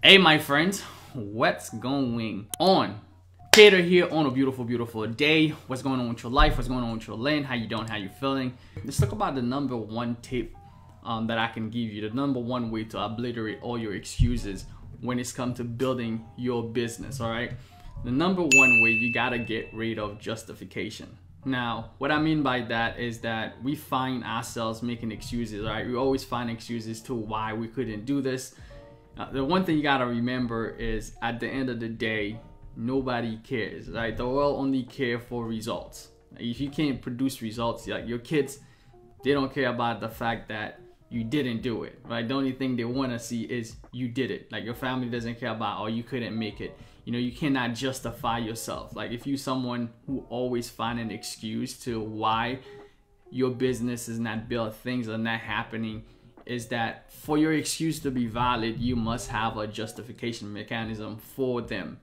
Hey my friends, what's going on? Cater here on a beautiful day. What's going on with your life? What's going on with your lane? How you doing? How you feeling? Let's talk about the number one tip that I can give you. The number one way to obliterate all your excuses when it's come to building your business. All right, the number one way, you gotta get rid of justification. Now, what I mean by that is that we find ourselves making excuses, right? We always find excuses to why we couldn't do this. The one thing you gotta remember is at the end of the day, nobody cares, right? The world only care for results. If you can't produce results, like your kids, they don't care about the fact that you didn't do it, right? The only thing they want to see is you did it. Like your family doesn't care about, oh, you couldn't make it. You know, you cannot justify yourself. Like if you're someone who always find an excuse to why your business is not built, things are not happening, is that for your excuse to be valid, you must have a justification mechanism for them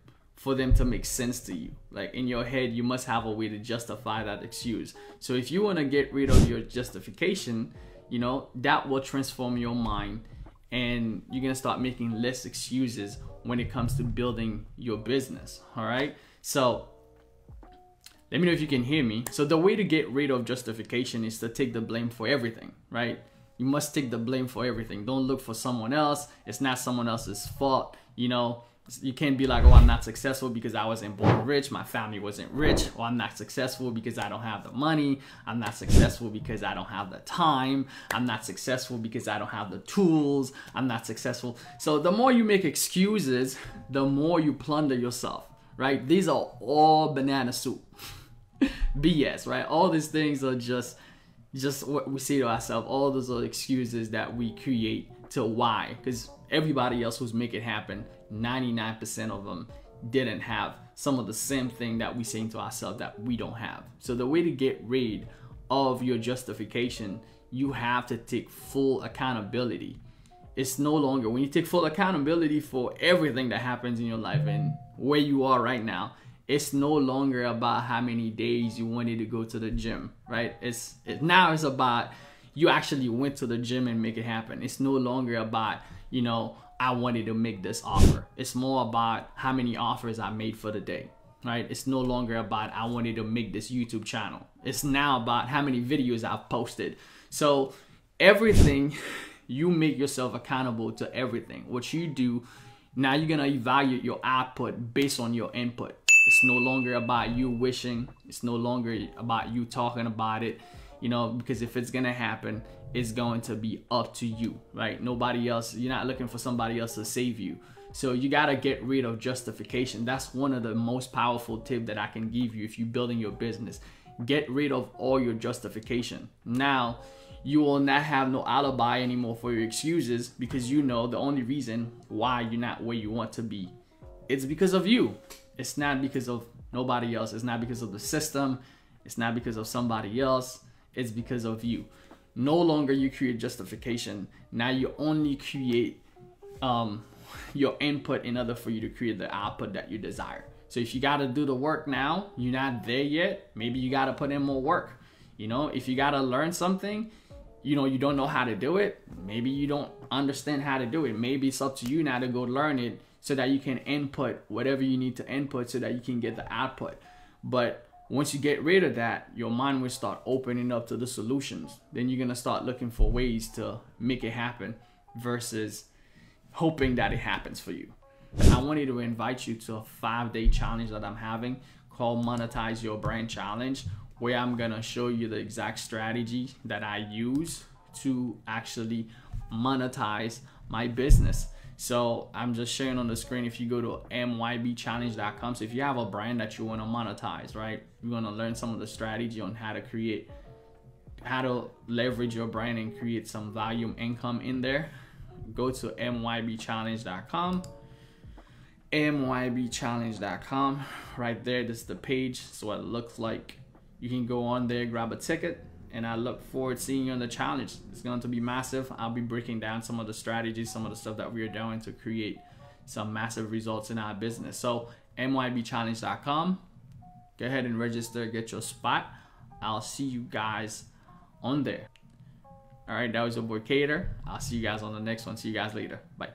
to make sense to you. Like in your head, you must have a way to justify that excuse. So if you want to get rid of your justification, you know, that will transform your mind and you're gonna start making less excuses when it comes to building your business. All right, so let me know if you can hear me. So the way to get rid of justification is to take the blame for everything, right? You must take the blame for everything. Don't look for someone else. It's not someone else's fault. You know, you can't be like, oh, I'm not successful because I wasn't born rich. My family wasn't rich. Or I'm not successful because I don't have the money. I'm not successful because I don't have the time. I'm not successful because I don't have the tools. I'm not successful. So the more you make excuses, the more you plunder yourself, right? These are all banana soup. BS, right? All these things are just what we say to ourselves. All those are excuses that we create to why, because everybody else who's make it happen, 99% of them didn't have some of the same thing that we saying to ourselves that we don't have. So the way to get rid of your justification, you have to take full accountability. It's no longer, when you take full accountability for everything that happens in your life and where you are right now, it's no longer about how many days you wanted to go to the gym, right? Now it's about you actually went to the gym and make it happen. It's no longer about, you know, I wanted to make this offer. It's more about how many offers I made for the day, right? It's no longer about I wanted to make this YouTube channel. It's now about how many videos I've posted. So everything, you make yourself accountable to everything. What you do, now you're gonna evaluate your output based on your input. It's no longer about you wishing. It's no longer about you talking about it, you know, because if it's gonna happen, it's going to be up to you, right? Nobody else, you're not looking for somebody else to save you. So you gotta get rid of justification. That's one of the most powerful tips that I can give you if you're building your business. Get rid of all your justification. Now, you will not have no alibi anymore for your excuses, because you know the only reason why you're not where you want to be, it's because of you. It's not because of nobody else. It's not because of the system. It's not because of somebody else. It's because of you. No longer you create justification. Now you only create your input in order for you to create the output that you desire. So if you got to do the work now, you're not there yet, maybe you got to put in more work. You know, if you got to learn something, you know, you don't know how to do it, maybe you don't understand how to do it. Maybe it's up to you now to go learn it so that you can input whatever you need to input so that you can get the output. But once you get rid of that, your mind will start opening up to the solutions. Then you're gonna start looking for ways to make it happen versus hoping that it happens for you. I wanted to invite you to a 5-day challenge that I'm having called Monetize Your Brand Challenge, where I'm gonna show you the exact strategy that I use to actually monetize my business. So I'm just sharing on the screen. If you go to mybchallenge.com, so if you have a brand that you want to monetize, right, you want to learn some of the strategy on how to leverage your brand and create some volume income in there, go to mybchallenge.com. mybchallenge.com. Right there, this is the page. So it looks like you can go on there, grab a ticket, and I look forward to seeing you on the challenge. It's going to be massive. I'll be breaking down some of the strategies, some of the stuff that we are doing to create some massive results in our business. So mybchallenge.com, go ahead and register, get your spot. I'll see you guys on there. All right, that was your boy Cater. I'll see you guys on the next one. See you guys later. Bye.